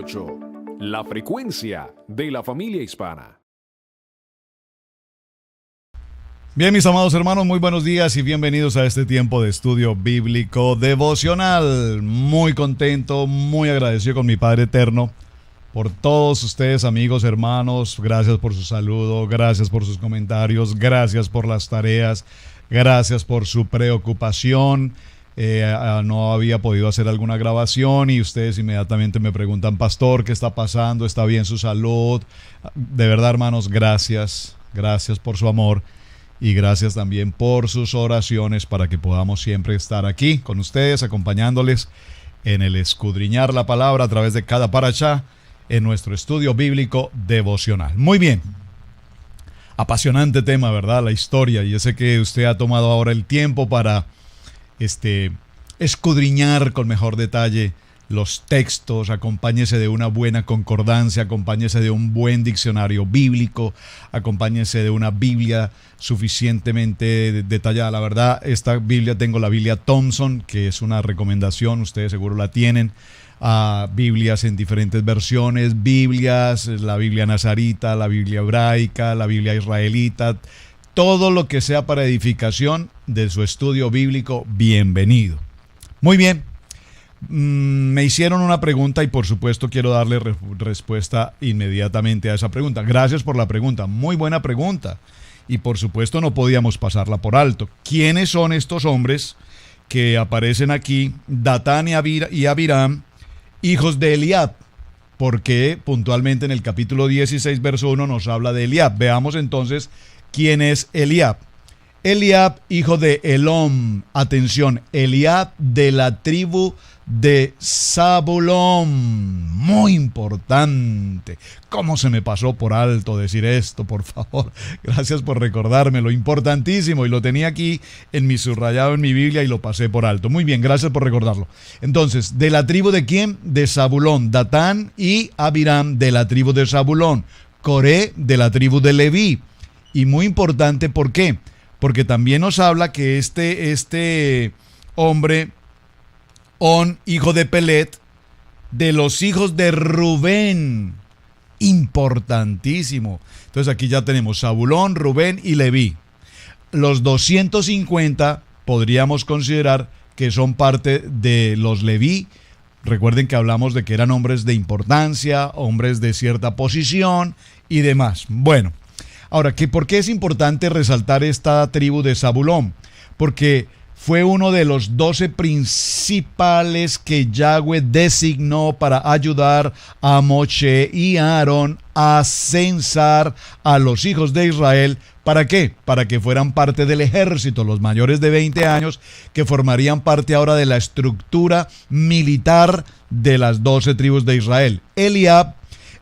88, la frecuencia de la familia hispana. Bien, mis amados hermanos, muy buenos días y bienvenidos a este tiempo de estudio bíblico devocional. Muy contento, muy agradecido con mi Padre Eterno por todos ustedes, amigos, hermanos. Gracias por su saludo, gracias por sus comentarios, gracias por las tareas, gracias por su preocupación. No había podido hacer alguna grabación y ustedes inmediatamente me preguntan: pastor, ¿qué está pasando? ¿Está bien su salud? De verdad, hermanos, gracias por su amor y gracias también por sus oraciones para que podamos siempre estar aquí con ustedes, acompañándoles en el escudriñar la palabra a través de cada parashá en nuestro estudio bíblico devocional. Muy bien, apasionante tema, ¿verdad? La historia, y yo sé que usted ha tomado ahora el tiempo para escudriñar con mejor detalle los textos. Acompáñese de una buena concordancia, acompáñese de un buen diccionario bíblico, acompáñese de una Biblia suficientemente detallada. La verdad, esta Biblia, tengo la Biblia Thompson, que es una recomendación, ustedes seguro la tienen. Biblias en diferentes versiones, Biblias, la Biblia nazarita, la Biblia hebraica, la Biblia israelita. Todo lo que sea para edificación de su estudio bíblico, bienvenido. Muy bien, me hicieron una pregunta y por supuesto quiero darle respuesta inmediatamente a esa pregunta. Gracias por la pregunta, muy buena pregunta. Y por supuesto no podíamos pasarla por alto. ¿Quiénes son estos hombres que aparecen aquí? Datán y Abiram, hijos de Eliab. Porque puntualmente en el capítulo 16, verso 1 nos habla de Eliab. Veamos entonces ¿quién es Eliab? Eliab, hijo de Elón. Atención, Eliab de la tribu de Zabulón. Muy importante. ¿Cómo se me pasó por alto decir esto? Por favor, gracias por recordármelo. Importantísimo, y lo tenía aquí en mi subrayado en mi Biblia y lo pasé por alto. Muy bien, gracias por recordarlo. Entonces, ¿de la tribu de quién? De Zabulón. Datán y Abiram de la tribu de Zabulón. Coré de la tribu de Leví. Y muy importante, ¿por qué? Porque también nos habla que este hombre, On, hijo de Pelet, de los hijos de Rubén. Importantísimo. Entonces aquí ya tenemos Zabulón, Rubén y Leví. Los 250 podríamos considerar que son parte de los Leví. Recuerden que hablamos de que eran hombres de importancia, hombres de cierta posición y demás. Bueno. Ahora, ¿por qué es importante resaltar esta tribu de Zabulón? Porque fue uno de los 12 principales que Yahweh designó para ayudar a Moshe y a Aarón a censar a los hijos de Israel. ¿Para qué? Para que fueran parte del ejército, los mayores de 20 años, que formarían parte ahora de la estructura militar de las 12 tribus de Israel. Eliab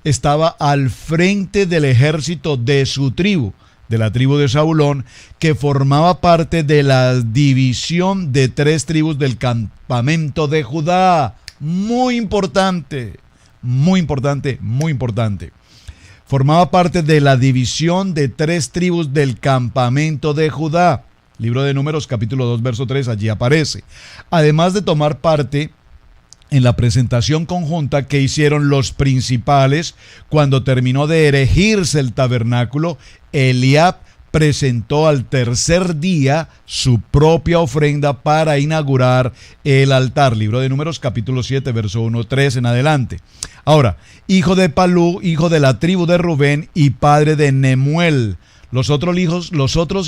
estaba al frente del ejército de su tribu, de la tribu de Zabulón, que formaba parte de la división de 3 tribus del campamento de Judá. Muy importante, muy importante, muy importante. Formaba parte de la división de 3 tribus del campamento de Judá. Libro de Números, capítulo 2, verso 3, allí aparece. Además de tomar parte en la presentación conjunta que hicieron los principales cuando terminó de erigirse el tabernáculo, Eliab presentó al tercer día su propia ofrenda para inaugurar el altar. Libro de Números, capítulo 7, verso 1, 3 en adelante. Ahora, hijo de Palú, hijo de la tribu de Rubén y padre de Nemuel. Los otros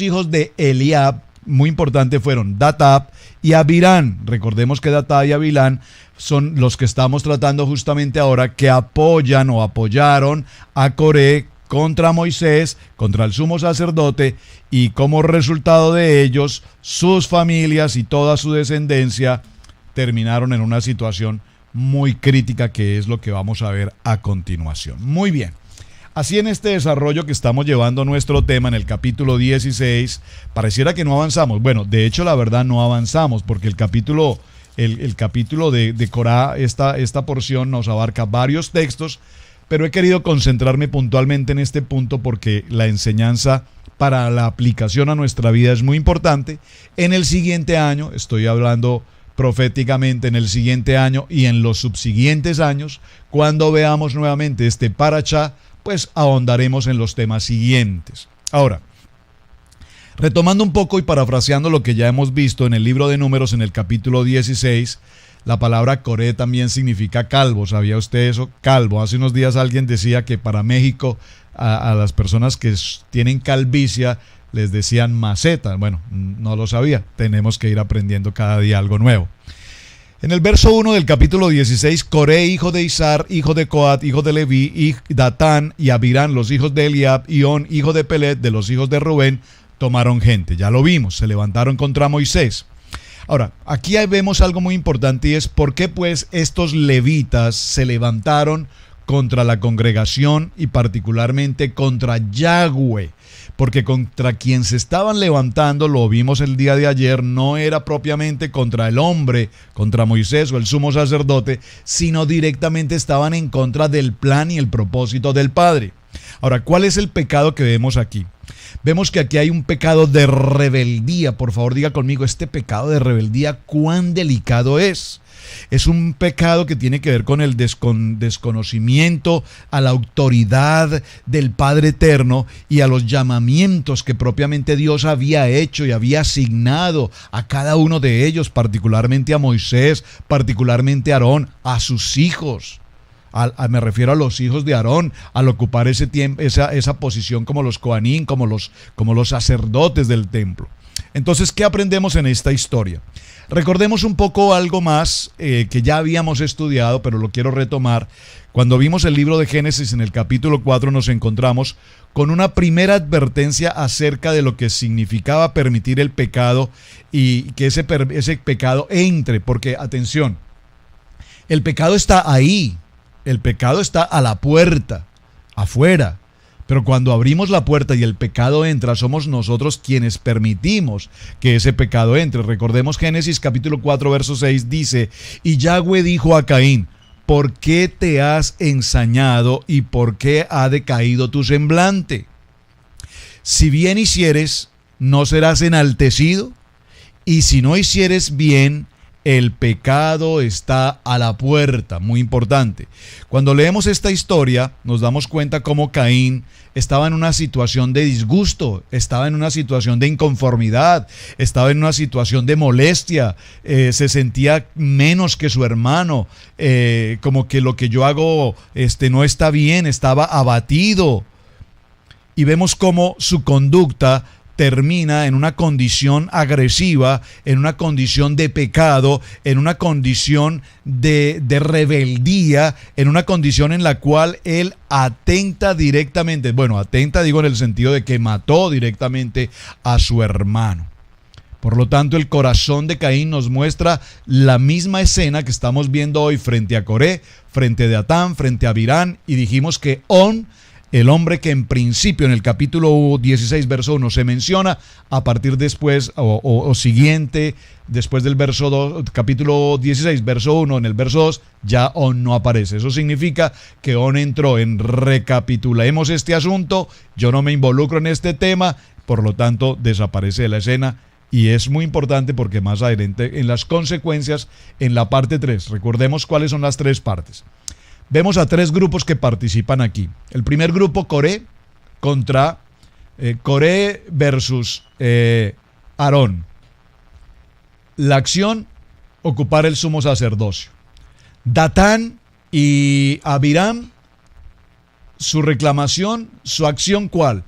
hijos de Eliab, muy importante, fueron Datab y Abiram. Recordemos que Datab y Abiram son los que estamos tratando justamente ahora, que apoyan o apoyaron a Coré contra Moisés, contra el sumo sacerdote, y como resultado de ellos, sus familias y toda su descendencia terminaron en una situación muy crítica, que es lo que vamos a ver a continuación. Muy bien. Así, en este desarrollo que estamos llevando nuestro tema en el capítulo 16, pareciera que no avanzamos. Bueno, de hecho, la verdad no avanzamos, porque el capítulo de Corá, esta porción nos abarca varios textos, pero he querido concentrarme puntualmente en este punto porque la enseñanza para la aplicación a nuestra vida es muy importante. En el siguiente año, estoy hablando proféticamente en el siguiente año y en los subsiguientes años. Cuando veamos nuevamente este parashá, pues ahondaremos en los temas siguientes. Ahora, retomando un poco y parafraseando lo que ya hemos visto en el libro de Números en el capítulo 16, la palabra Coré también significa calvo. ¿Sabía usted eso? Calvo. Hace unos días alguien decía que para México a las personas que tienen calvicie les decían maceta. Bueno, no lo sabía. Tenemos que ir aprendiendo cada día algo nuevo. En el verso 1 del capítulo 16, Coré, hijo de Izar, hijo de Coat, hijo de Leví, y Datán y Abirán, los hijos de Eliab, y On, hijo de Pelet, de los hijos de Rubén, tomaron gente. Ya lo vimos, se levantaron contra Moisés. Ahora, aquí vemos algo muy importante y es por qué pues estos levitas se levantaron contra la congregación y particularmente contra Yahweh. Porque contra quien se estaban levantando, lo vimos el día de ayer, no era propiamente contra el hombre, contra Moisés o el sumo sacerdote, sino directamente estaban en contra del plan y el propósito del Padre. Ahora, ¿cuál es el pecado que vemos aquí? Vemos que aquí hay un pecado de rebeldía. Por favor, diga conmigo, este pecado de rebeldía, ¿cuán delicado es? Es un pecado que tiene que ver con el desconocimiento a la autoridad del Padre Eterno y a los llamamientos que propiamente Dios había hecho y había asignado a cada uno de ellos, particularmente a Moisés, particularmente a Aarón, a sus hijos. Me refiero a los hijos de Aarón, al ocupar ese tiempo, esa posición como los Coanín, como los sacerdotes del templo. Entonces, ¿qué aprendemos en esta historia? Recordemos un poco algo más que ya habíamos estudiado, pero lo quiero retomar. Cuando vimos el libro de Génesis en el capítulo 4 nos encontramos con una primera advertencia acerca de lo que significaba permitir el pecado y que ese pecado entre, porque atención, el pecado está ahí, el pecado está a la puerta, afuera. Pero cuando abrimos la puerta y el pecado entra, somos nosotros quienes permitimos que ese pecado entre. Recordemos Génesis capítulo 4, verso 6 dice, y Yahweh dijo a Caín, ¿por qué te has ensañado y por qué ha decaído tu semblante? Si bien hicieres, ¿no serás enaltecido? Y si no hicieres bien, el pecado está a la puerta. Muy importante. Cuando leemos esta historia, nos damos cuenta cómo Caín estaba en una situación de disgusto, estaba en una situación de inconformidad, estaba en una situación de molestia, se sentía menos que su hermano, como que lo que yo hago no está bien, estaba abatido. Y vemos cómo su conducta termina en una condición agresiva, en una condición de pecado, en una condición de rebeldía, en una condición en la cual él atenta directamente, atenta digo en el sentido de que mató directamente a su hermano. Por lo tanto, el corazón de Caín nos muestra la misma escena que estamos viendo hoy frente a Coré, frente a Datán, frente a Abirán, y dijimos que On, el hombre que en principio en el capítulo 16 verso 1 se menciona, a partir después o siguiente, después del verso 2, capítulo 16 verso 1, en el verso 2 ya On no aparece. Eso significa que On entró en recapitulemos este asunto, yo no me involucro en este tema, por lo tanto desaparece de la escena. Y es muy importante porque más adelante en las consecuencias, en la parte 3, recordemos cuáles son las tres partes. Vemos a tres grupos que participan aquí. El primer grupo, Coré, contra Coré versus Aarón. La acción, ocupar el sumo sacerdocio. Datán y Abiram, su reclamación, su acción, ¿cuál?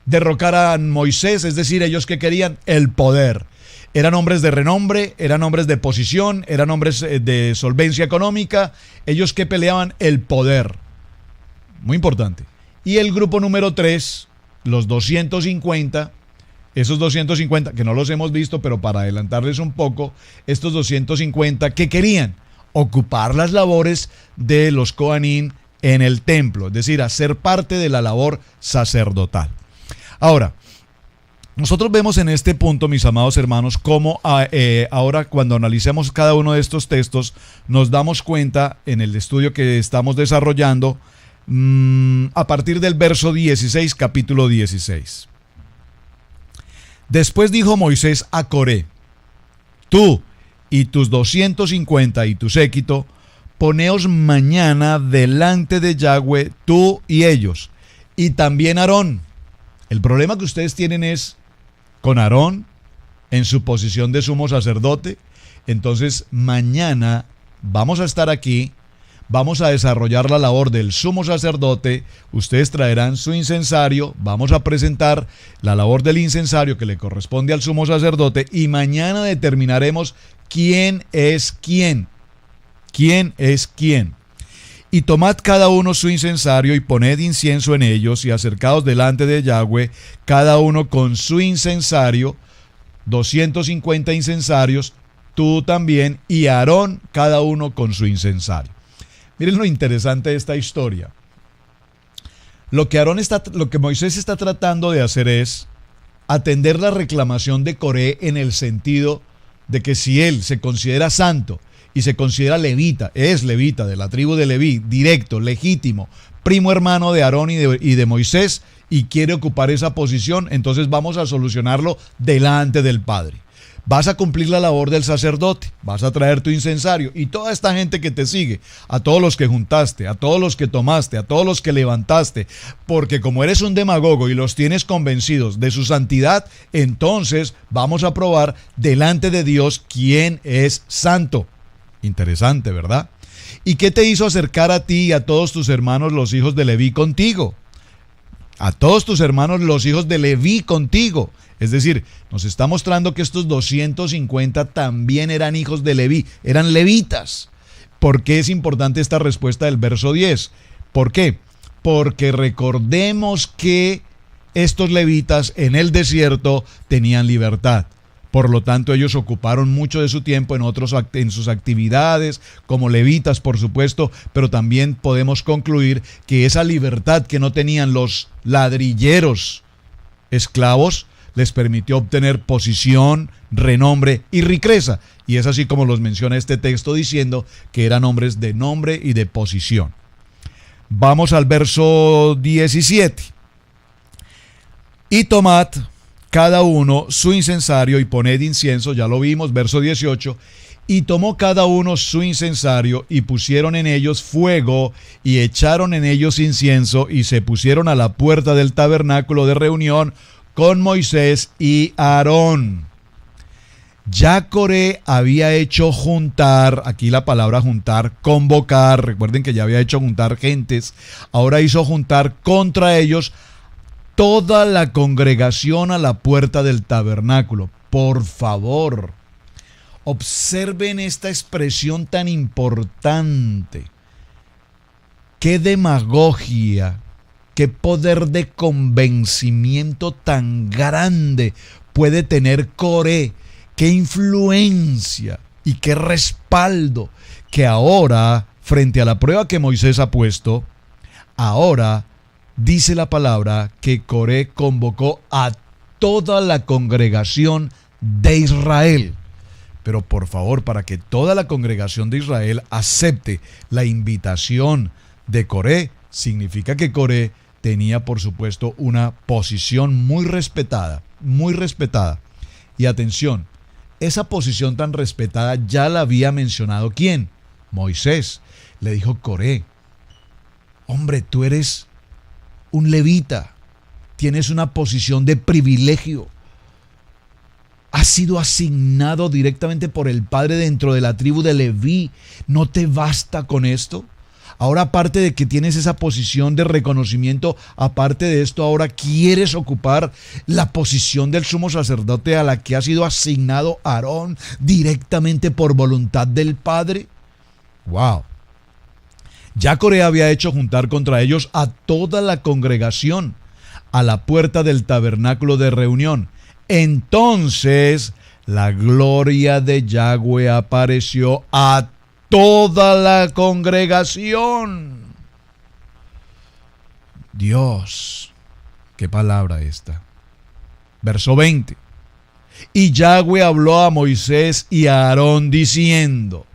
Derrocar a Moisés, es decir, ellos que querían el poder. Eran hombres de renombre, eran hombres de posición, eran hombres de solvencia económica, ellos que peleaban el poder. Muy importante. Y el grupo número 3, los 250, esos 250, que no los hemos visto, pero para adelantarles un poco, estos 250 que querían ocupar las labores de los Coanín en el templo, es decir, hacer parte de la labor sacerdotal. Ahora, nosotros vemos en este punto, mis amados hermanos, cómo ahora cuando analicemos cada uno de estos textos, nos damos cuenta en el estudio que estamos desarrollando a partir del verso 16, capítulo 16. Después dijo Moisés a Coré, tú y tus 250 y tu séquito, poneos mañana delante de Yahweh, tú y ellos, y también Aarón. El problema que ustedes tienen es con Aarón en su posición de sumo sacerdote. Entonces mañana vamos a estar aquí, vamos a desarrollar la labor del sumo sacerdote, ustedes traerán su incensario, vamos a presentar la labor del incensario que le corresponde al sumo sacerdote y mañana determinaremos quién es quién. ¿Quién es quién? Y tomad cada uno su incensario y poned incienso en ellos y acercaos delante de Yahweh, cada uno con su incensario, 250 incensarios, tú también, y Aarón, cada uno con su incensario. Miren lo interesante de esta historia. Lo que Moisés está tratando de hacer es atender la reclamación de Coré en el sentido de que si él se considera santo y se considera levita, es levita de la tribu de Leví, directo, legítimo, primo hermano de Aarón y de Moisés, y quiere ocupar esa posición, entonces vamos a solucionarlo delante del Padre. Vas a cumplir la labor del sacerdote, vas a traer tu incensario y toda esta gente que te sigue, a todos los que juntaste, a todos los que tomaste, a todos los que levantaste, porque como eres un demagogo y los tienes convencidos de su santidad, entonces vamos a probar delante de Dios quién es santo. Interesante, ¿verdad? ¿Y qué te hizo acercar a ti y a todos tus hermanos los hijos de Leví contigo? A todos tus hermanos los hijos de Leví contigo. Es decir, nos está mostrando que estos 250 también eran hijos de Leví, eran levitas. ¿Por qué es importante esta respuesta del verso 10? ¿Por qué? Porque recordemos que estos levitas en el desierto tenían libertad. Por lo tanto, ellos ocuparon mucho de su tiempo en sus actividades, como levitas, por supuesto, pero también podemos concluir que esa libertad que no tenían los ladrilleros esclavos les permitió obtener posición, renombre y riqueza. Y es así como los menciona este texto diciendo que eran hombres de nombre y de posición. Vamos al verso 17. Y tomad cada uno su incensario y poned incienso, ya lo vimos, verso 18, y tomó cada uno su incensario y pusieron en ellos fuego y echaron en ellos incienso y se pusieron a la puerta del tabernáculo de reunión con Moisés y Aarón. Ya Coré había hecho juntar, aquí la palabra juntar, convocar, recuerden que ya había hecho juntar gentes, ahora hizo juntar contra ellos toda la congregación a la puerta del tabernáculo. Por favor, observen esta expresión tan importante. Qué demagogia, qué poder de convencimiento tan grande puede tener Coré, qué influencia y qué respaldo que ahora, frente a la prueba que Moisés ha puesto, ahora dice la palabra que Coré convocó a toda la congregación de Israel. Pero por favor, para que toda la congregación de Israel acepte la invitación de Coré, significa que Coré tenía, por supuesto, una posición muy respetada, muy respetada. Y atención, esa posición tan respetada ya la había mencionado ¿quién? Moisés. Le dijo: Coré, hombre, tú eres un levita, tienes una posición de privilegio, has sido asignado directamente por el Padre dentro de la tribu de Leví, ¿no te basta con esto? Ahora, aparte de que tienes esa posición de reconocimiento, aparte de esto, ahora quieres ocupar la posición del sumo sacerdote a la que ha sido asignado Aarón directamente por voluntad del Padre. ¡Wow! Ya Coré había hecho juntar contra ellos a toda la congregación a la puerta del tabernáculo de reunión. Entonces la gloria de Yahweh apareció a toda la congregación. Dios, qué palabra esta. Verso 20. Y Yahweh habló a Moisés y a Aarón diciendo,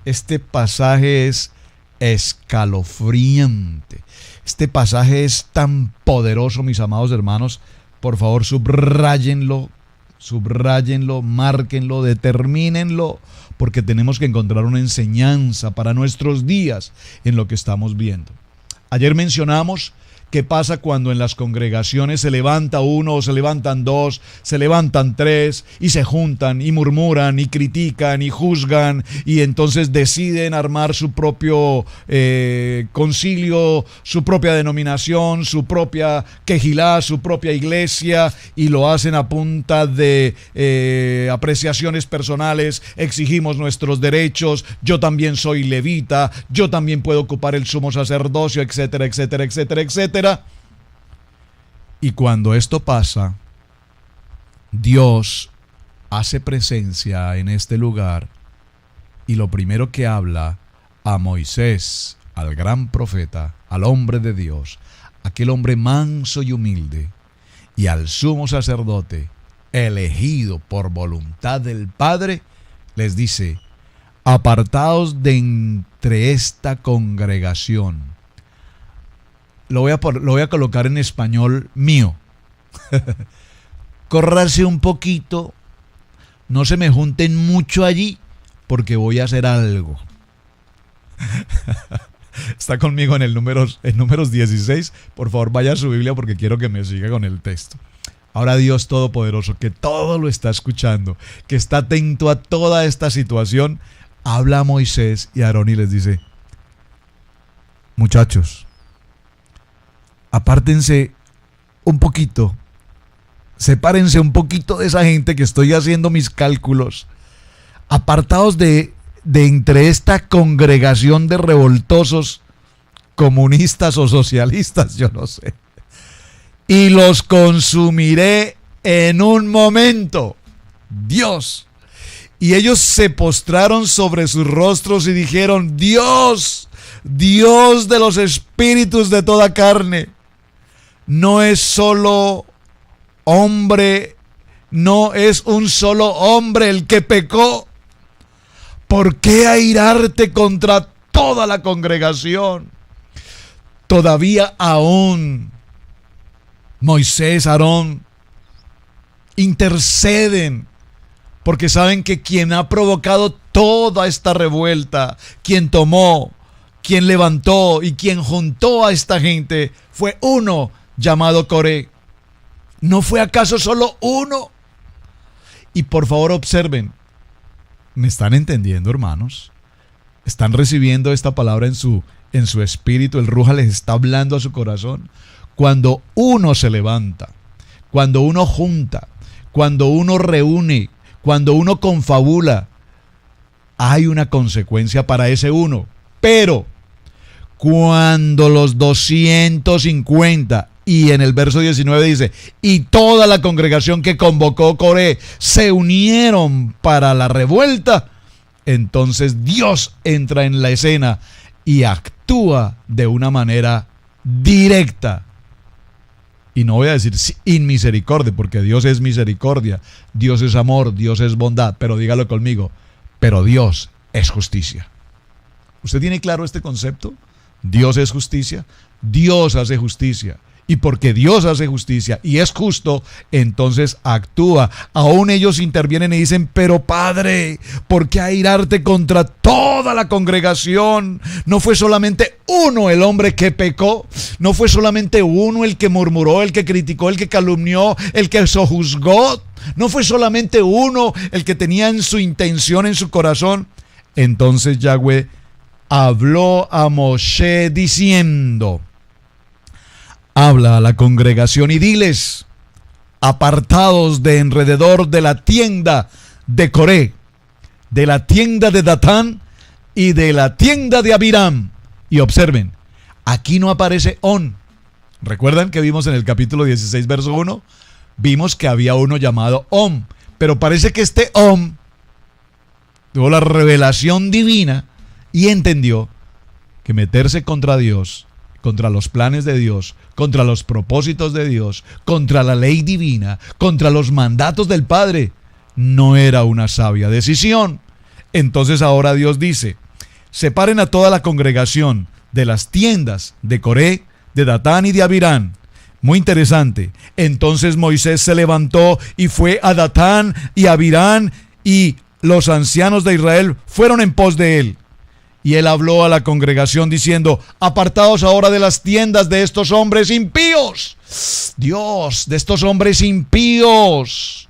este pasaje es escalofriante. Este pasaje es tan poderoso, mis amados hermanos. Por favor, subráyenlo subráyenlo, márquenlo, determínenlo, porque tenemos que encontrar una enseñanza para nuestros días en lo que estamos viendo. Ayer mencionamos qué pasa cuando en las congregaciones se levanta uno, o se levantan dos, se levantan tres y se juntan y murmuran y critican y juzgan y entonces deciden armar su propio concilio, su propia denominación, su propia quejilá, su propia iglesia, y lo hacen a punta de apreciaciones personales. Exigimos nuestros derechos, yo también soy levita, yo también puedo ocupar el sumo sacerdocio, etcétera, etcétera, etcétera, etcétera. Y cuando esto pasa, Dios hace presencia en este lugar y lo primero que habla a Moisés, al gran profeta, al hombre de Dios, aquel hombre manso y humilde, y al sumo sacerdote, elegido por voluntad del Padre, les dice: apartaos de entre esta congregación. Lo voy a colocar en español mío. Córrase un poquito, no se me junten mucho allí, porque voy a hacer algo. Está conmigo en números 16. Por favor, vaya a su Biblia porque quiero que me siga con el texto. Ahora Dios Todopoderoso, que todo lo está escuchando, que está atento a toda esta situación, habla a Moisés y a Aarón y les dice: muchachos, apártense un poquito, sepárense un poquito de esa gente, que estoy haciendo mis cálculos. Apartados de entre esta congregación de revoltosos, comunistas o socialistas, yo no sé, y los consumiré en un momento. Dios. Y ellos se postraron sobre sus rostros y dijeron: Dios, Dios de los espíritus de toda carne, no es solo hombre, no es un solo hombre el que pecó. ¿Por qué airarte contra toda la congregación? Todavía aún Moisés, Aarón interceden, porque saben que quien ha provocado toda esta revuelta, quien tomó, quien levantó y quien juntó a esta gente, fue uno llamado Coré. ¿No fue acaso solo uno? Y por favor observen, ¿me están entendiendo, hermanos? ¿Están recibiendo esta palabra en su espíritu? El Ruja les está hablando a su corazón. Cuando uno se levanta, cuando uno junta, cuando uno reúne, cuando uno confabula, hay una consecuencia para ese uno. Pero cuando los 250, y en el verso 19 dice: y toda la congregación que convocó Coré se unieron para la revuelta, entonces Dios entra en la escena y actúa de una manera directa. Y no voy a decir sin misericordia, porque Dios es misericordia, Dios es amor, Dios es bondad, pero dígalo conmigo: pero Dios es justicia. ¿Usted tiene claro este concepto? Dios es justicia, Dios hace justicia. Y porque Dios hace justicia y es justo, entonces actúa. Aún ellos intervienen y dicen: pero Padre, ¿por qué airarte contra toda la congregación? No fue solamente uno el hombre que pecó, no fue solamente uno el que murmuró, el que criticó, el que calumnió, el que sojuzgó, no fue solamente uno el que tenía en su intención, en su corazón. Entonces Yahweh habló a Moshe diciendo: habla a la congregación y diles: apartados de alrededor de la tienda de Coré, de la tienda de Datán y de la tienda de Abiram. Y observen, aquí no aparece On. ¿Recuerdan que vimos en el capítulo 16, verso 1? Vimos que había uno llamado Om, pero parece que este Om tuvo la revelación divina y entendió que meterse contra Dios, contra los planes de Dios, contra los propósitos de Dios, contra la ley divina, contra los mandatos del Padre, no era una sabia decisión. Entonces ahora Dios dice: separen a toda la congregación de las tiendas de Coré, de Datán y de Abiram. Muy interesante. Entonces Moisés se levantó y fue a Datán y a Abirán, y los ancianos de Israel fueron en pos de él. Y él habló a la congregación diciendo: apartaos ahora de las tiendas de estos hombres impíos. Dios, de estos hombres impíos.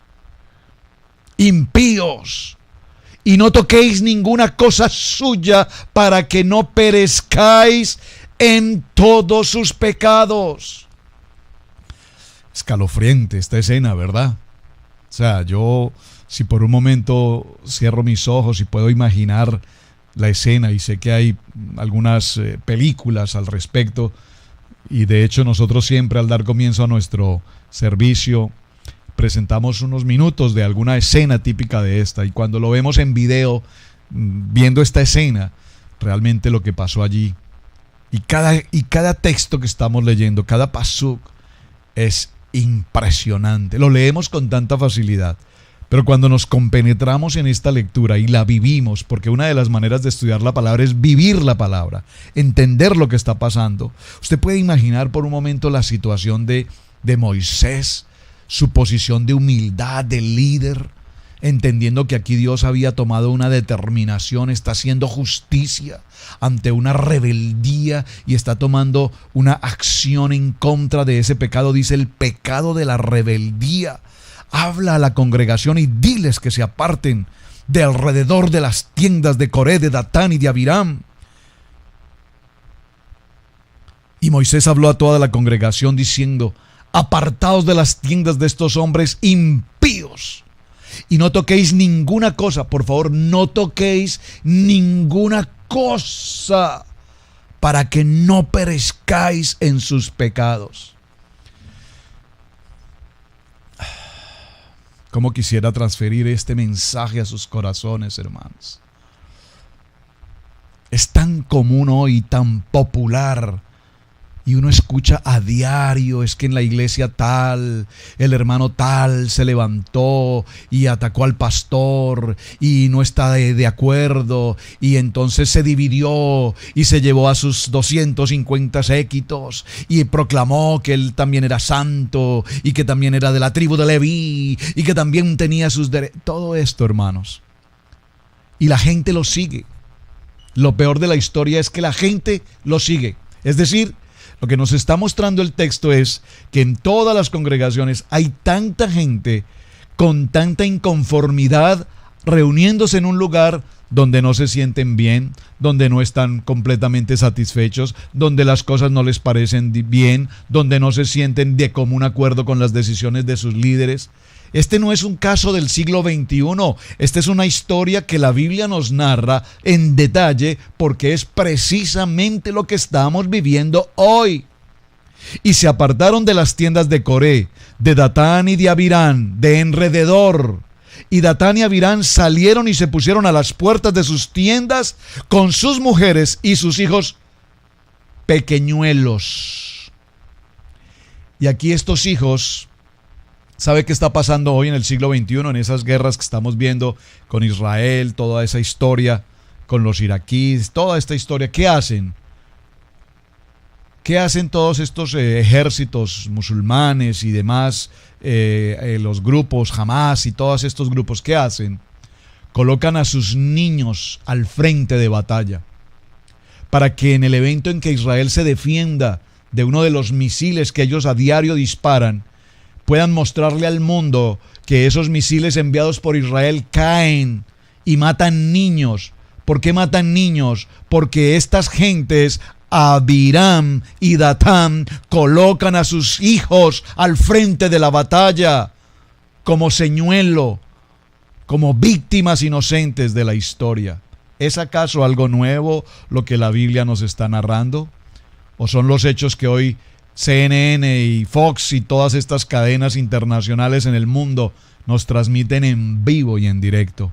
Impíos. Y no toquéis ninguna cosa suya, para que no perezcáis en todos sus pecados. Escalofriante esta escena, ¿verdad? O sea, yo, si por un momento cierro mis ojos y puedo imaginar la escena, y sé que hay algunas películas al respecto, y de hecho nosotros siempre al dar comienzo a nuestro servicio presentamos unos minutos de alguna escena típica de esta, y cuando lo vemos en video, viendo esta escena, realmente lo que pasó allí, y cada texto que estamos leyendo, cada pasuk, es impresionante. Lo leemos con tanta facilidad, pero cuando nos compenetramos en esta lectura y la vivimos, porque una de las maneras de estudiar la palabra es vivir la palabra, entender lo que está pasando. Usted puede imaginar por un momento la situación de Moisés, su posición de humildad, de líder, entendiendo que aquí Dios había tomado una determinación, está haciendo justicia ante una rebeldía y está tomando una acción en contra de ese pecado. Dice: el pecado de la rebeldía. Habla a la congregación y diles que se aparten de alrededor de las tiendas de Coré, de Datán y de Abiram. Y Moisés habló a toda la congregación diciendo: apartaos de las tiendas de estos hombres impíos, y no toquéis ninguna cosa. Por favor, no toquéis ninguna cosa, para que no perezcáis en sus pecados. Cómo quisiera transferir este mensaje a sus corazones, hermanos. Es tan común hoy, tan popular, y uno escucha a diario: es que en la iglesia tal, el hermano tal se levantó y atacó al pastor y no está de acuerdo, y entonces se dividió y se llevó a sus 250 séquitos y proclamó que él también era santo y que también era de la tribu de Leví y que también tenía sus derechos. Todo esto, hermanos, y la gente lo sigue. Lo peor de la historia es que la gente lo sigue. Es decir, lo que nos está mostrando el texto es que en todas las congregaciones hay tanta gente con tanta inconformidad reuniéndose en un lugar donde no se sienten bien, donde no están completamente satisfechos, donde las cosas no les parecen bien, donde no se sienten de común acuerdo con las decisiones de sus líderes. Este no es un caso del siglo XXI, esta es una historia que la Biblia nos narra en detalle, porque es precisamente lo que estamos viviendo hoy. Y se apartaron de las tiendas de Coré, de Datán y de Abirán, de enrededor. Y Datán y Abirán salieron y se pusieron a las puertas de sus tiendas con sus mujeres y sus hijos pequeñuelos. Y aquí estos hijos, ¿sabe qué está pasando hoy en el siglo XXI? En esas guerras que estamos viendo con Israel, toda esa historia con los iraquíes, toda esta historia. ¿Qué hacen? ¿Qué hacen todos estos ejércitos musulmanes y demás, los grupos Hamas y todos estos grupos? ¿Qué hacen? Colocan a sus niños al frente de batalla, para que en el evento en que Israel se defienda de uno de los misiles que ellos a diario disparan, puedan mostrarle al mundo que esos misiles enviados por Israel caen y matan niños. ¿Por qué matan niños? Porque estas gentes, Abiram y Datán, colocan a sus hijos al frente de la batalla como señuelo, como víctimas inocentes de la historia. ¿Es acaso algo nuevo lo que la Biblia nos está narrando? ¿O son los hechos que hoy CNN y Fox y todas estas cadenas internacionales en el mundo nos transmiten en vivo y en directo?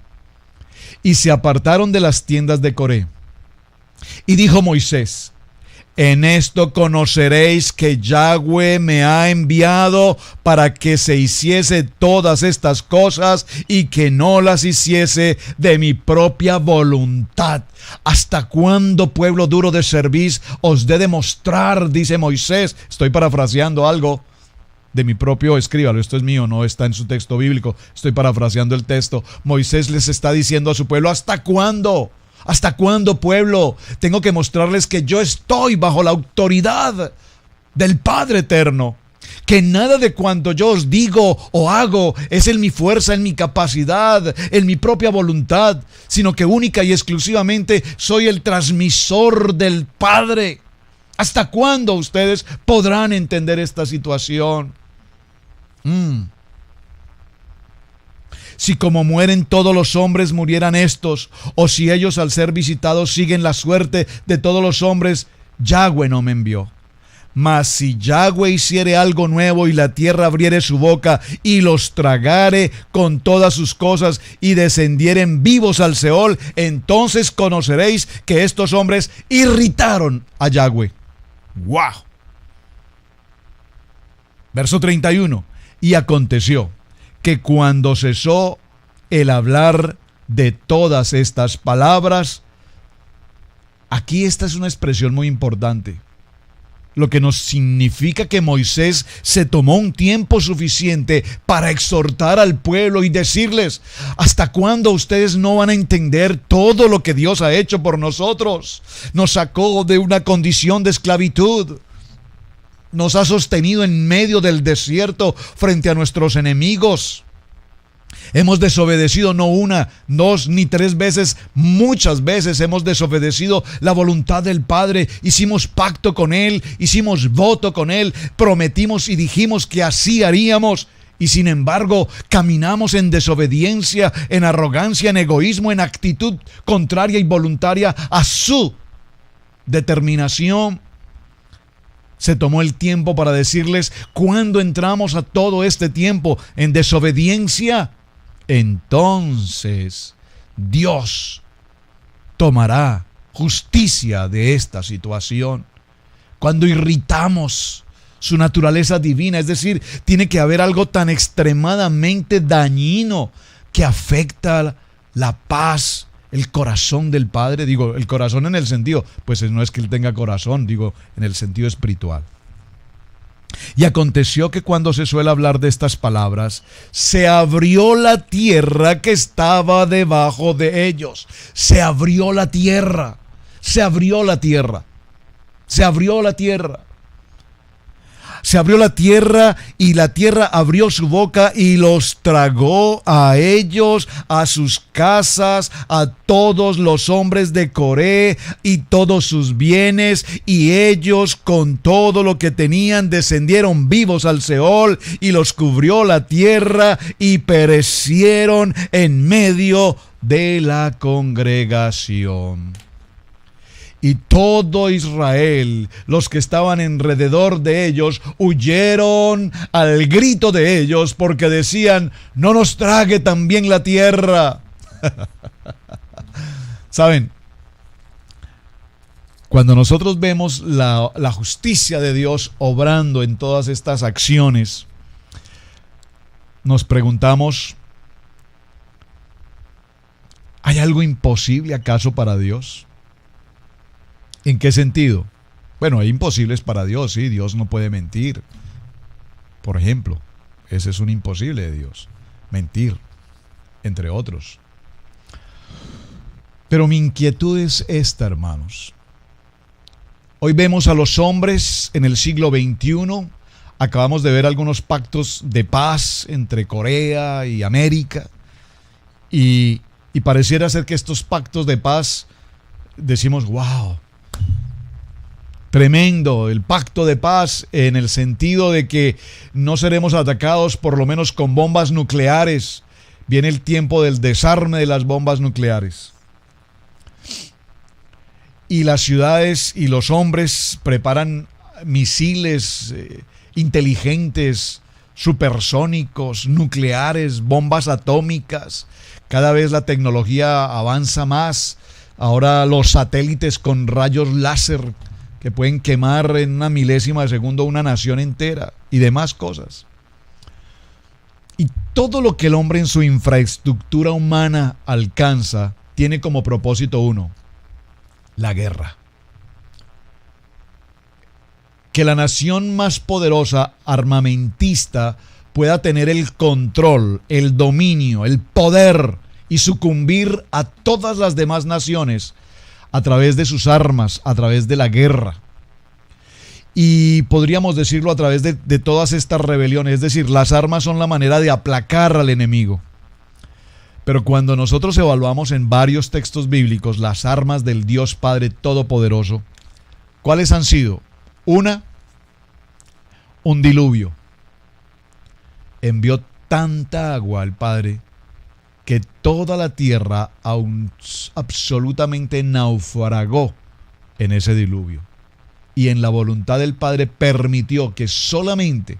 Y se apartaron de las tiendas de Coré. Y dijo Moisés: en esto conoceréis que Yahweh me ha enviado para que se hiciese todas estas cosas y que no las hiciese de mi propia voluntad. ¿Hasta cuándo, pueblo duro de cerviz, os de demostrar, dice Moisés? Estoy parafraseando algo. de mi propio, escríbalo, esto es mío, no está en su texto bíblico, estoy parafraseando el texto. Moisés les está diciendo a su pueblo: ¿hasta cuándo? ¿Hasta cuándo, pueblo? Tengo que mostrarles que yo estoy bajo la autoridad del Padre Eterno. Que nada de cuanto yo os digo o hago es en mi fuerza, en mi capacidad, en mi propia voluntad, sino que única y exclusivamente soy el transmisor del Padre. ¿Hasta cuándo ustedes podrán entender esta situación? Si como mueren todos los hombres murieran estos, o si ellos al ser visitados siguen la suerte de todos los hombres, Yahweh no me envió. Mas si Yahweh hiciere algo nuevo y la tierra abriere su boca y los tragare con todas sus cosas y descendieren vivos al Seol, entonces conoceréis que estos hombres irritaron a Yahweh. ¡Wow! Verso 31. Y aconteció que cuando cesó el hablar de todas estas palabras, aquí esta es una expresión muy importante, lo que nos significa que Moisés se tomó un tiempo suficiente para exhortar al pueblo y decirles: ¿hasta cuándo ustedes no van a entender todo lo que Dios ha hecho por nosotros? Nos sacó de una condición de esclavitud, nos ha sostenido en medio del desierto frente a nuestros enemigos. Hemos desobedecido no una, dos ni tres veces, muchas veces hemos desobedecido la voluntad del Padre. Hicimos pacto con Él, hicimos voto con Él, prometimos y dijimos que así haríamos. Y sin embargo, caminamos en desobediencia, en arrogancia, en egoísmo, en actitud contraria y voluntaria a su determinación. Se tomó el tiempo para decirles: cuando entramos a todo este tiempo en desobediencia, entonces Dios tomará justicia de esta situación. Cuando irritamos su naturaleza divina, es decir, tiene que haber algo tan extremadamente dañino que afecta la paz, el corazón del Padre. Digo, el corazón en el sentido, pues no es que Él tenga corazón, digo, en el sentido espiritual. Y aconteció que cuando se suele hablar de estas palabras, se abrió la tierra que estaba debajo de ellos. Se abrió la tierra. Se abrió la tierra. Se abrió la tierra. Se abrió la tierra y la tierra abrió su boca y los tragó a ellos, a sus casas, a todos los hombres de Coré y todos sus bienes, y ellos con todo lo que tenían descendieron vivos al Seol y los cubrió la tierra y perecieron en medio de la congregación. Y todo Israel, los que estaban alrededor de ellos, huyeron al grito de ellos, porque decían: no nos trague también la tierra. ¿Saben? Cuando nosotros vemos la justicia de Dios obrando en todas estas acciones, nos preguntamos: ¿hay algo imposible acaso para Dios? ¿En qué sentido? Bueno, hay imposibles para Dios, sí, Dios no puede mentir. Por ejemplo, ese es un imposible de Dios, mentir, entre otros. Pero mi inquietud es esta, hermanos. Hoy vemos a los hombres en el siglo XXI, acabamos de ver algunos pactos de paz entre Corea y América, y pareciera ser que estos pactos de paz, decimos: wow, tremendo, el pacto de paz, en el sentido de que no seremos atacados por lo menos con bombas nucleares. Viene el tiempo del desarme de las bombas nucleares. Y las ciudades y los hombres preparan misiles inteligentes, supersónicos, nucleares, bombas atómicas. Cada vez la tecnología avanza más. Ahora los satélites con rayos láser que pueden quemar en una milésima de segundo una nación entera y demás cosas. Y todo lo que el hombre en su infraestructura humana alcanza tiene como propósito uno: la guerra. que la nación más poderosa, armamentista, pueda tener el control, el dominio, el poder y sucumbir a todas las demás naciones a través de sus armas, a través de la guerra. Y podríamos decirlo a través de todas estas rebeliones, es decir, las armas son la manera de aplacar al enemigo. Pero cuando nosotros evaluamos en varios textos bíblicos las armas del Dios Padre Todopoderoso, ¿cuáles han sido? Una, un diluvio. Envió tanta agua al Padre que toda la tierra absolutamente naufragó en ese diluvio. Y en la voluntad del Padre permitió que solamente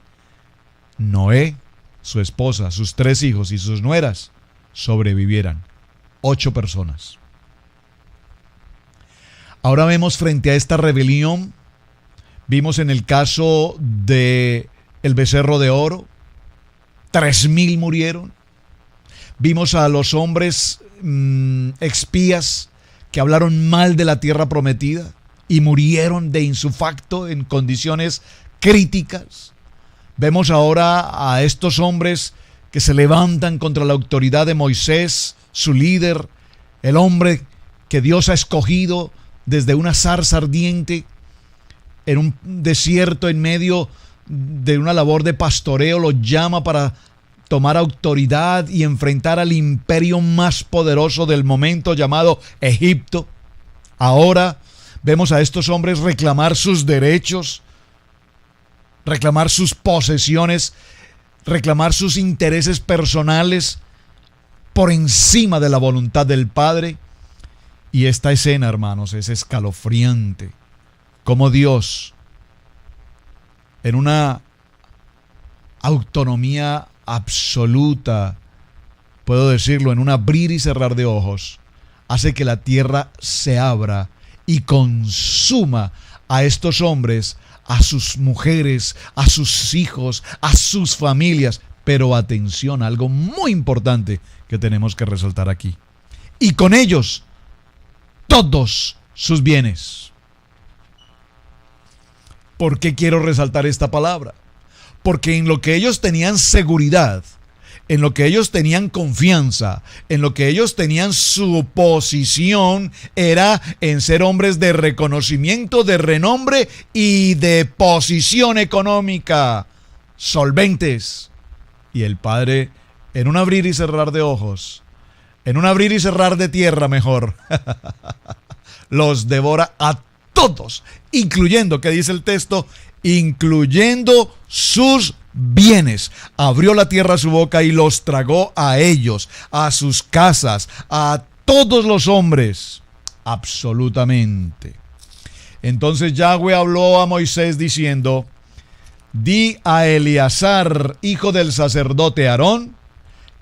Noé, su esposa, sus 3 hijos y sus nueras sobrevivieran. 8 personas. Ahora vemos frente a esta rebelión, vimos en el caso de el becerro de oro, 3,000 murieron. Vimos a los hombres espías que hablaron mal de la tierra prometida y murieron de insufacto en condiciones críticas. Vemos ahora a estos hombres que se levantan contra la autoridad de Moisés, su líder, el hombre que Dios ha escogido desde una zarza ardiente en un desierto en medio de una labor de pastoreo, lo llama para tomar autoridad y enfrentar al imperio más poderoso del momento llamado Egipto. Ahora vemos a estos hombres reclamar sus derechos, reclamar sus posesiones, reclamar sus intereses personales por encima de la voluntad del Padre. Y esta escena, hermanos, es escalofriante. Como Dios, en una autonomía absoluta, puedo decirlo, en un abrir y cerrar de ojos, hace que la tierra se abra y consuma a estos hombres, a sus mujeres, a sus hijos, a sus familias. Pero atención, algo muy importante que tenemos que resaltar aquí. Y con ellos, todos sus bienes. ¿Por qué quiero resaltar esta palabra? Porque en lo que ellos tenían seguridad, en lo que ellos tenían confianza, en lo que ellos tenían su posición, era en ser hombres de reconocimiento, de renombre y de posición económica, solventes. Y el Padre, en un abrir y cerrar de ojos, en un abrir y cerrar de tierra mejor, los devora a todos, incluyendo, ¿qué dice el texto? Incluyendo sus bienes. Abrió la tierra su boca y los tragó a ellos, a sus casas, a todos los hombres, absolutamente. Entonces Yahweh habló a Moisés diciendo: di a Eleazar, hijo del sacerdote Aarón,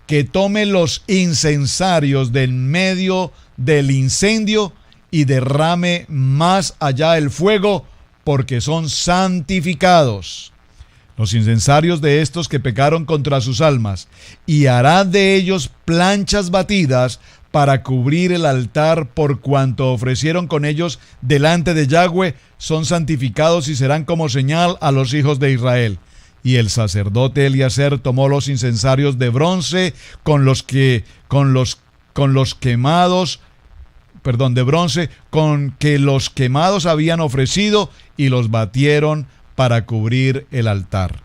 que tome los incensarios del medio del incendio y derrame más allá el fuego, porque son santificados. Los incensarios de estos que pecaron contra sus almas, y hará de ellos planchas batidas para cubrir el altar, por cuanto ofrecieron con ellos delante de Yahweh, son santificados y serán como señal a los hijos de Israel. Y el sacerdote Eleazar tomó los incensarios de bronce de bronce con que los quemados habían ofrecido, y los batieron para cubrir el altar.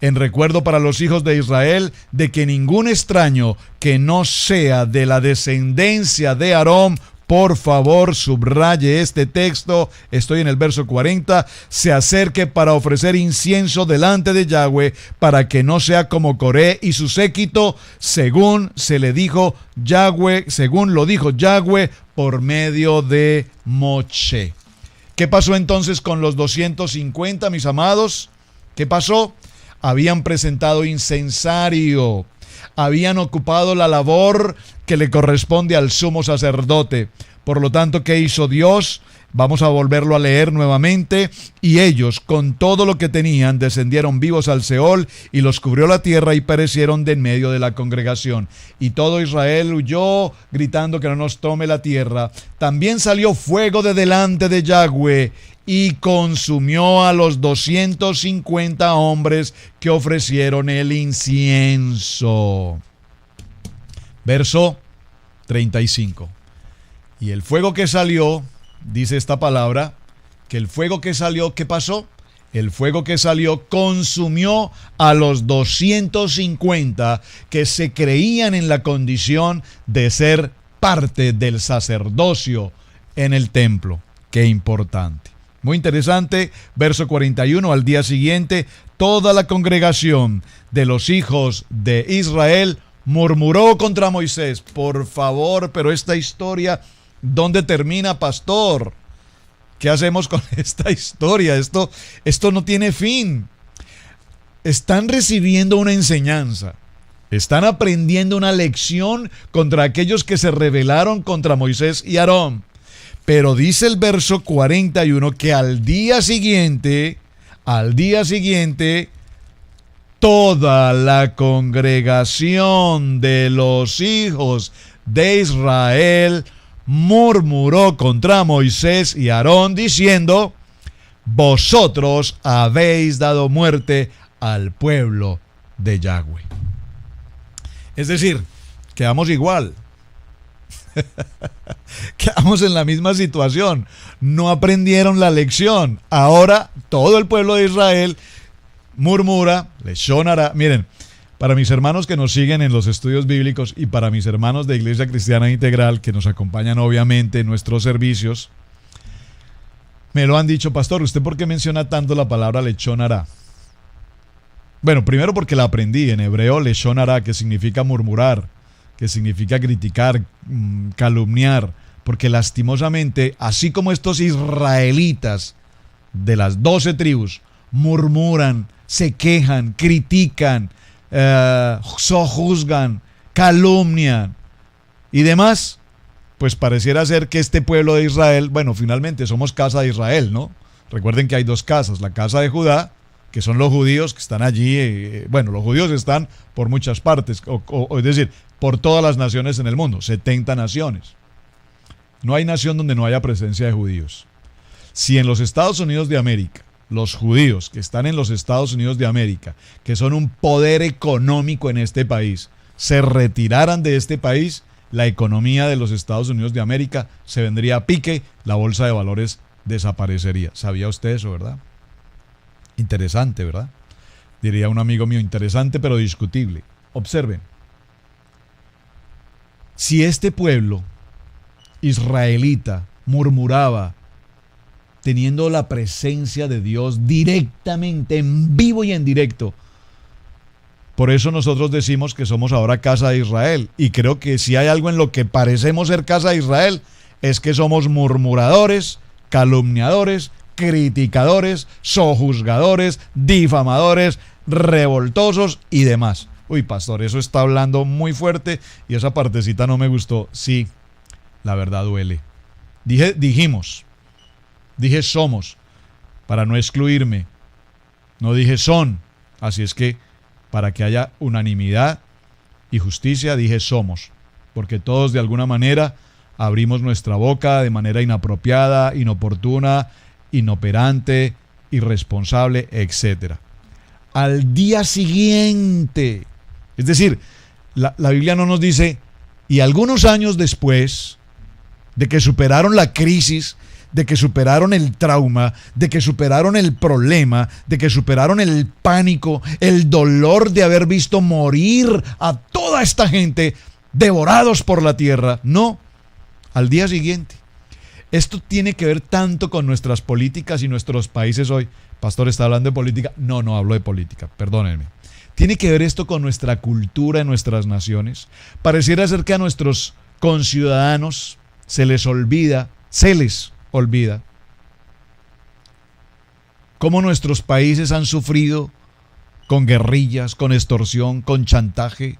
En recuerdo para los hijos de Israel de que ningún extraño que no sea de la descendencia de Aarón, por favor subraye este texto, estoy en el verso 40, se acerque para ofrecer incienso delante de Yahweh, para que no sea como Coré y su séquito, según lo dijo Yahweh por medio de Moche. ¿Qué pasó entonces con los 250, mis amados? ¿Qué pasó? Habían presentado incensario, habían ocupado la labor que le corresponde al sumo sacerdote. Por lo tanto, ¿qué hizo Dios? Vamos a volverlo a leer nuevamente. Y ellos, con todo lo que tenían, descendieron vivos al Seol, y los cubrió la tierra, y perecieron de en medio de la congregación. Y todo Israel huyó, gritando que no nos tome la tierra. También salió fuego de delante de Yahweh, y consumió a los 250 hombres que ofrecieron el incienso. Verso 35. Y el fuego que salió, dice esta palabra, que el fuego que salió, ¿qué pasó? El fuego que salió consumió a los 250 que se creían en la condición de ser parte del sacerdocio en el templo. Qué importante. Muy interesante. Verso 41. Al día siguiente, toda la congregación de los hijos de Israel murmuró contra Moisés. Por favor, pero esta historia, ¿dónde termina, pastor? ¿Qué hacemos con esta historia? Esto no tiene fin. Están recibiendo una enseñanza. Están aprendiendo una lección contra aquellos que se rebelaron contra Moisés y Aarón. Pero dice el verso 41 que al día siguiente, toda la congregación de los hijos de Israel murmuró contra Moisés y Aarón, diciendo: vosotros habéis dado muerte al pueblo de Yahweh. Es decir, quedamos igual. Quedamos en la misma situación. No aprendieron la lección. Ahora todo el pueblo de Israel murmura, leshon hara. Miren, para mis hermanos que nos siguen en los estudios bíblicos y para mis hermanos de Iglesia Cristiana Integral que nos acompañan obviamente en nuestros servicios, me lo han dicho: pastor, ¿usted por qué menciona tanto la palabra leshon hara? Bueno, primero porque la aprendí en hebreo, leshon hara, que significa murmurar, que significa criticar, calumniar, porque lastimosamente, así como estos israelitas de las 12 tribus murmuran, se quejan, critican, sojuzgan, calumnian y demás, pues pareciera ser que este pueblo de Israel, bueno, finalmente somos casa de Israel, ¿no? Recuerden que hay dos casas, la casa de Judá, que son los judíos que están allí, bueno, los judíos están por muchas partes, es decir, por todas las naciones en el mundo, 70 naciones. No hay nación donde no haya presencia de judíos. Si en los Estados Unidos de América, los judíos que están en los Estados Unidos de América, que son un poder económico en este país, se retiraran de este país, la economía de los Estados Unidos de América se vendría a pique, la bolsa de valores desaparecería. ¿Sabía usted eso, verdad? Interesante, ¿verdad? Diría un amigo mío, interesante pero discutible. Observen. Si este pueblo israelita murmuraba, teniendo la presencia de Dios directamente, en vivo y en directo, por eso nosotros decimos que somos ahora casa de Israel. Y creo que si hay algo en lo que parecemos ser casa de Israel, es que somos murmuradores, calumniadores, criticadores, sojuzgadores, difamadores, revoltosos y demás. Uy, pastor, eso está hablando muy fuerte y esa partecita no me gustó. Sí, la verdad duele. Dije somos, para no excluirme. No dije son. Así es que, para que haya unanimidad y justicia, dije somos. Porque todos de alguna manera abrimos nuestra boca de manera inapropiada, inoportuna, inoperante, irresponsable, etc. Al día siguiente, es decir, la Biblia no nos dice, y algunos años después de que superaron la crisis, de que superaron el trauma, de que superaron el problema, de que superaron el pánico, el dolor de haber visto morir a toda esta gente devorados por la tierra. No, al día siguiente. Esto tiene que ver tanto con nuestras políticas y nuestros países hoy. Pastor, ¿está hablando de política? No hablo de política, perdónenme. ¿Tiene que ver esto con nuestra cultura en nuestras naciones? Pareciera ser que a nuestros conciudadanos se les olvida cómo nuestros países han sufrido con guerrillas, con extorsión, con chantaje,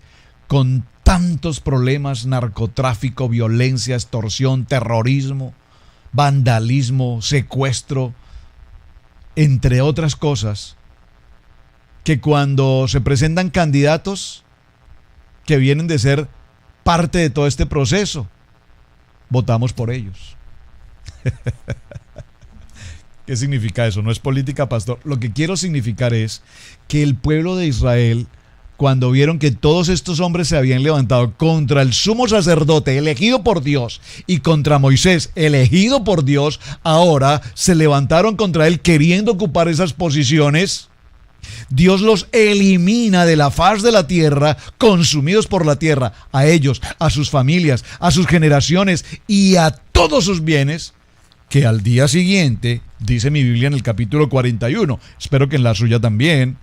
con tantos problemas, narcotráfico, violencia, extorsión, terrorismo, vandalismo, secuestro, entre otras cosas, que cuando se presentan candidatos que vienen de ser parte de todo este proceso, votamos por ellos. ¿Qué significa eso? No es política, pastor. Lo que quiero significar es que el pueblo de Israel, cuando vieron que todos estos hombres se habían levantado contra el sumo sacerdote elegido por Dios y contra Moisés elegido por Dios, ahora se levantaron contra él queriendo ocupar esas posiciones. Dios los elimina de la faz de la tierra, consumidos por la tierra, a ellos, a sus familias, a sus generaciones y a todos sus bienes, que al día siguiente, dice mi Biblia en el capítulo 41, espero que en la suya también,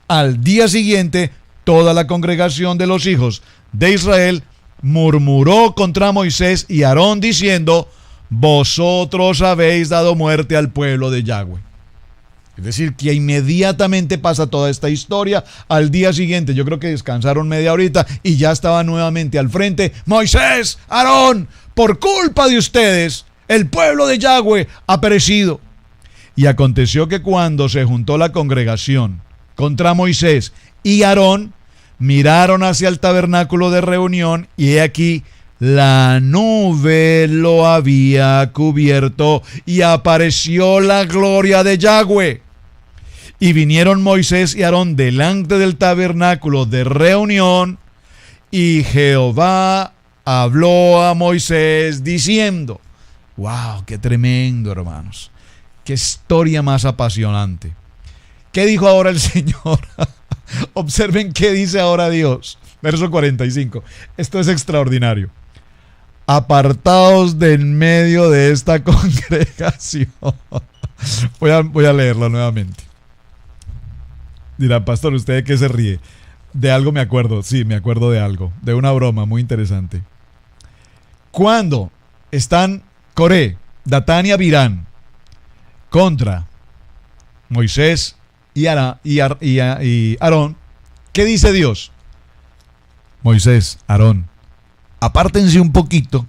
al día siguiente toda la congregación de los hijos de Israel murmuró contra Moisés y Aarón diciendo: vosotros habéis dado muerte al pueblo de Yahweh. Es decir, que inmediatamente pasa toda esta historia. Al día siguiente, yo creo que descansaron media horita y ya estaba nuevamente al frente. Moisés, Aarón, por culpa de ustedes, el pueblo de Yahweh ha perecido. Y aconteció que cuando se juntó la congregación contra Moisés y Aarón, miraron hacia el tabernáculo de reunión y he aquí la nube lo había cubierto y apareció la gloria de Yahweh. Y vinieron Moisés y Aarón delante del tabernáculo de reunión y Jehová habló a Moisés diciendo: ¡wow! ¡Qué tremendo, hermanos! ¡Qué historia más apasionante! ¿Qué dijo ahora el Señor? Observen qué dice ahora Dios. Verso 45. Esto es extraordinario. Apartaos de en medio de esta congregación. Voy a leerlo nuevamente. Dirá, pastor, ¿usted de qué se ríe? De algo me acuerdo. Sí, me acuerdo de algo. De una broma muy interesante. Cuando están Coré, Datán y Abirán contra Moisés y Aarón, ¿qué dice Dios? Moisés, Aarón, apártense un poquito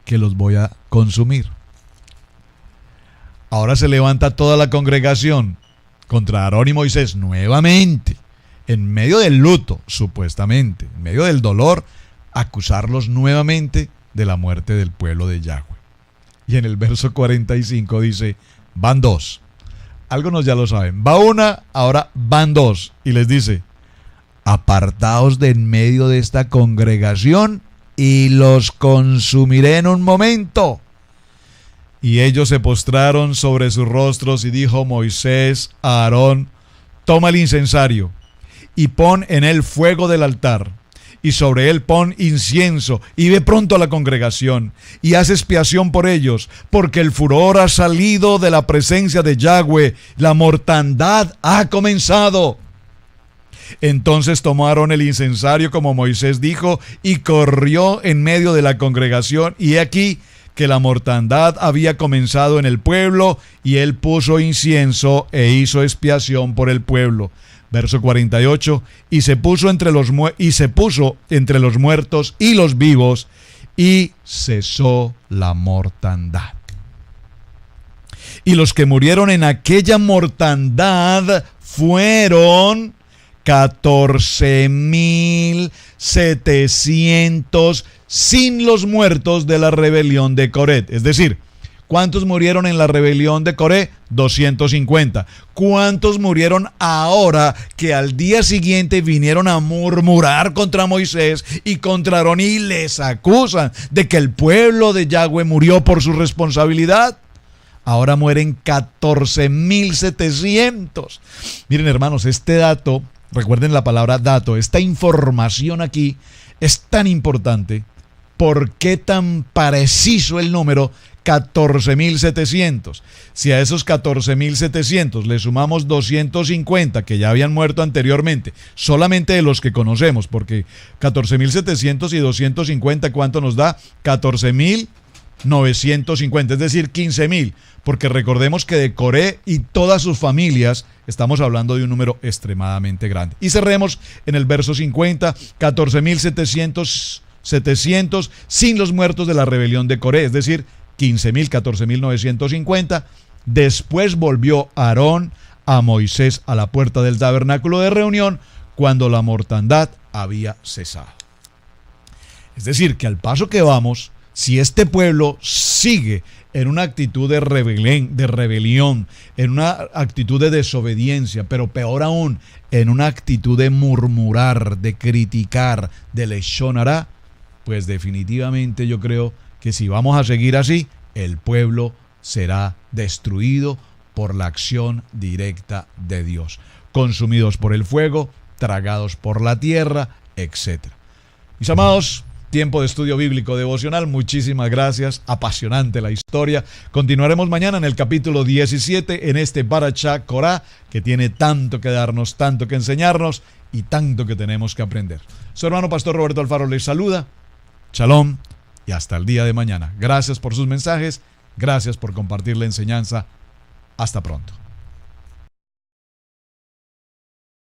que los voy a consumir. Ahora se levanta toda la congregación contra Aarón y Moisés nuevamente, en medio del luto, supuestamente, en medio del dolor, acusarlos nuevamente de la muerte del pueblo de Yahweh. Y en el verso 45 dice: van dos. Algunos ya lo saben. Va una, ahora van dos. Y les dice: apartaos de en medio de esta congregación y los consumiré en un momento. Y ellos se postraron sobre sus rostros y dijo Moisés a Aarón: toma el incensario y pon en él fuego del altar, y sobre él pon incienso, y ve pronto a la congregación, y haz expiación por ellos, porque el furor ha salido de la presencia de Yahweh, la mortandad ha comenzado. Entonces tomó Aarón el incensario como Moisés dijo, y corrió en medio de la congregación, y he aquí que la mortandad había comenzado en el pueblo, y él puso incienso e hizo expiación por el pueblo. Verso 48, y se puso entre los muertos y los vivos, y cesó la mortandad. Y los que murieron en aquella mortandad fueron 14,700 sin los muertos de la rebelión de Coré. Es decir, ¿cuántos murieron en la rebelión de Coré? 250. ¿Cuántos murieron ahora que al día siguiente vinieron a murmurar contra Moisés y contra Aarón y les acusan de que el pueblo de Yahweh murió por su responsabilidad? Ahora mueren 14,700. Miren, hermanos, este dato, recuerden la palabra dato, esta información aquí es tan importante. ¿Por qué tan preciso el número 14,700? Si a esos 14,700 le sumamos 250 que ya habían muerto anteriormente, solamente de los que conocemos, porque 14,700 y 250, ¿cuánto nos da? 14,950, es decir, 15,000, porque recordemos que de Coré y todas sus familias estamos hablando de un número extremadamente grande. Y cerremos en el verso 50, 14,700 sin los muertos de la rebelión de Coré, es decir, 15.000, 14.950. Después volvió Aarón a Moisés a la puerta del tabernáculo de reunión cuando la mortandad había cesado. Es decir, que al paso que vamos, si este pueblo sigue en una actitud de rebelión, en una actitud de desobediencia, pero peor aún, en una actitud de murmurar, de criticar, de leshon hará, pues definitivamente yo creo que si vamos a seguir así, el pueblo será destruido por la acción directa de Dios, consumidos por el fuego, tragados por la tierra, etc. Mis amados, tiempo de estudio bíblico devocional, muchísimas gracias, apasionante la historia. Continuaremos mañana en el capítulo 17, en este Parashá Korah, que tiene tanto que darnos, tanto que enseñarnos y tanto que tenemos que aprender. Su hermano Pastor Roberto Alfaro les saluda, shalom y hasta el día de mañana. Gracias por sus mensajes, gracias por compartir la enseñanza. Hasta pronto.